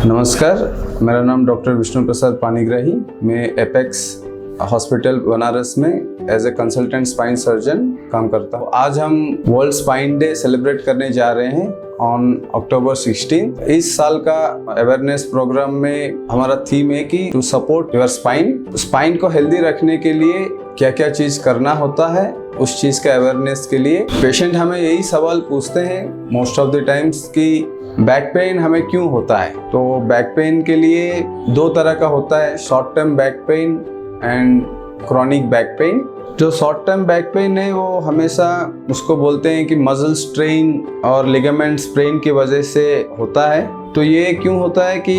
नमस्कार, मेरा नाम डॉक्टर विष्णु प्रसाद पानीग्राही। मैं एपेक्स हॉस्पिटल बनारस में as a consultant spine surgeon काम करता हूँ। आज हम वर्ल्ड स्पाइन डे सेलिब्रेट करने जा रहे हैं ऑन अक्टूबर 16। इस साल का अवेयरनेस प्रोग्राम में हमारा थीम है कि टू सपोर्ट योर स्पाइन को हेल्दी रखने के लिए क्या क्या चीज करना होता है, उस चीज का अवेयरनेस के लिए पेशेंट हमें यही सवाल पूछते हैं मोस्ट ऑफ द टाइम्स कि बैक पेन हमें क्यों होता है। तो बैक पेन के लिए दो तरह का होता है, short term back pain and chronic back pain. जो शॉर्ट टर्म बैक पेन है वो हमेशा उसको बोलते हैं कि मसल स्ट्रेन और लिगामेंट स्ट्रेन की वजह से होता है। तो ये क्यों होता है कि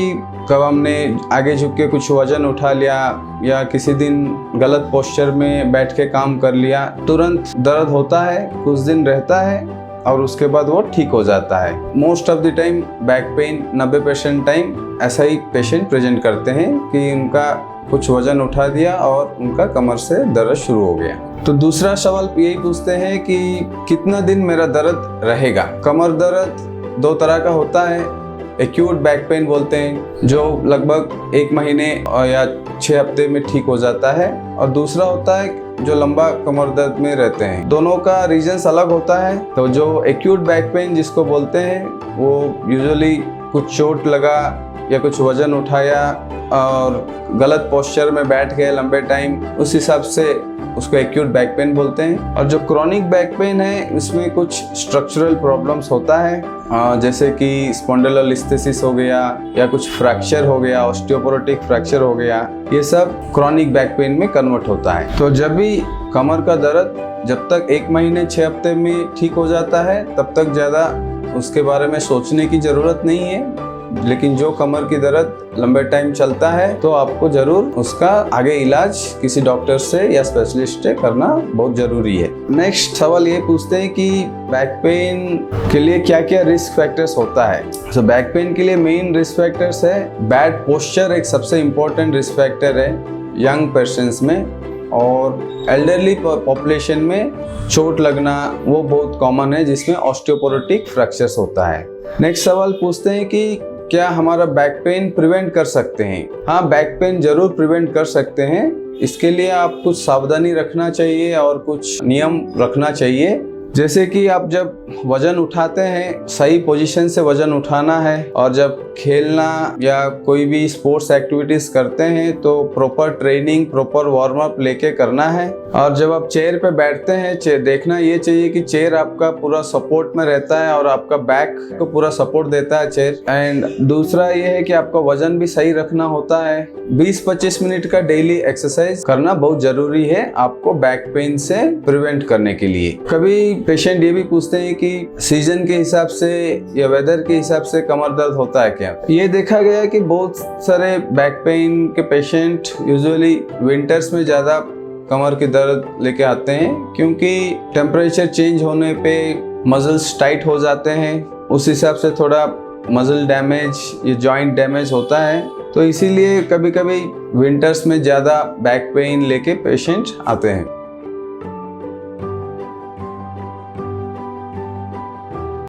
कब हमने आगे झुक के कुछ वजन उठा लिया या किसी दिन गलत पोस्चर में बैठ के काम कर लिया, तुरंत दर्द होता है, कुछ दिन रहता है और उसके बाद वो ठीक हो जाता है। Most of the time back pain 90% time ऐसा ही पेशेंट प्रेजेंट करते हैं कि उनका कुछ वजन उठा दिया और उनका कमर से दर्द शुरू हो गया। तो दूसरा सवाल यही पूछते हैं कि कितना दिन मेरा दर्द रहेगा। कमर दर्द दो तरह का होता है, एक्यूट बैक पेन बोलते हैं जो लगभग 1 महीने या 6 हफ्ते में ठीक हो जाता है, और दूसरा होता है जो लंबा कमर दर्द में रहते हैं। दोनों का रीजंस अलग होता है। तो जो एक्यूट बैक पेन जिसको बोलते हैं वो यूजुअली कुछ चोट लगा या कुछ वजन उठाया और गलत पोस्चर में बैठ गए लंबे टाइम, उस हिसाब से उसको एक्यूट बैक पेन बोलते हैं। और जो क्रॉनिक बैक पेन है उसमें कुछ स्ट्रक्चरल प्रॉब्लम्स होता है, जैसे कि स्पॉन्डिलोलिस्थेसिस हो गया या कुछ फ्रैक्चर हो गया, ऑस्टियोपोरोटिक फ्रैक्चर हो गया, ये सब क्रॉनिक बैक पेन में कन्वर्ट होता है। तो जब भी कमर का दर्द जब तक 1 महीने 6 हफ्ते में ठीक हो जाता है तब तक ज़्यादा उसके बारे में सोचने की ज़रूरत नहीं है। लेकिन जो कमर की दर्द लंबे टाइम चलता है तो आपको जरूर उसका आगे इलाज किसी डॉक्टर से या स्पेशलिस्ट से करना बहुत जरूरी है। नेक्स्ट सवाल ये पूछते हैं कि बैक पेन के लिए क्या क्या रिस्क फैक्टर्स होता है। तो बैक पेन के लिए मेन रिस्क फैक्टर्स है बैड पोस्चर, एक सबसे इम्पोर्टेंट रिस्क फैक्टर है यंग पर्सन्स में, और एल्डरली पॉपुलेशन में चोट लगना वो बहुत कॉमन है जिसमें ऑस्टियोपोरोटिक फ्रैक्चर्स होता है। नेक्स्ट सवाल पूछते हैं कि क्या हमारा बैक पेन प्रिवेंट कर सकते हैं। हाँ, बैक पेन जरूर प्रिवेंट कर सकते हैं। इसके लिए आप कुछ सावधानी रखना चाहिए और कुछ नियम रखना चाहिए, जैसे कि आप जब वजन उठाते हैं सही पोजीशन से वजन उठाना है, और जब खेलना या कोई भी स्पोर्ट्स एक्टिविटीज करते हैं तो proper training, proper warm up लेके करना है। और जब आप चेयर पे बैठते हैं देखना ये चाहिए कि चेयर आपका पूरा सपोर्ट में रहता है और आपका बैक को पूरा सपोर्ट देता है चेयर। एंड दूसरा ये है कि आपका वजन भी सही रखना होता है। 20-25 मिनट का डेली एक्सरसाइज करना बहुत जरूरी है आपको बैक पेन से प्रिवेंट करने के लिए। कभी पेशेंट ये भी पूछते हैं कि सीजन के हिसाब से या वेदर के हिसाब से कमर दर्द होता है क्या। ये देखा गया है कि बहुत सारे बैक पेन के पेशेंट यूजुअली विंटर्स में ज़्यादा कमर के दर्द लेके आते हैं, क्योंकि टेम्परेचर चेंज होने पे मसल्स टाइट हो जाते हैं, उस हिसाब से थोड़ा मसल डैमेज या जॉइंट डैमेज होता है। तो इसीलिए कभी कभी विंटर्स में ज़्यादा बैक पेन लेके पेशेंट आते हैं।